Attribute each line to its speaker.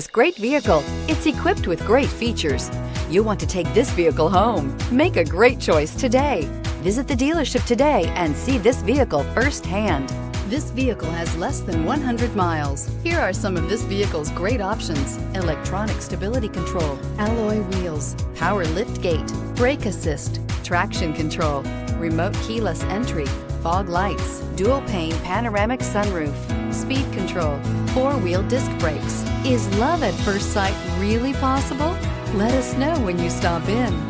Speaker 1: This great vehicle. It's equipped with great features. You want to take this vehicle home. Make a great choice today. Visit the dealership today and see this vehicle firsthand. This vehicle has less than 100 miles. Here are some of this vehicle's great options: electronic stability control, alloy wheels, power liftgate, brake assist, traction control, remote keyless entry, fog lights, dual pane panoramic sunroof, speed control, four-wheel disc brakes. Is love at first sight really possible? Let us know when you stop in.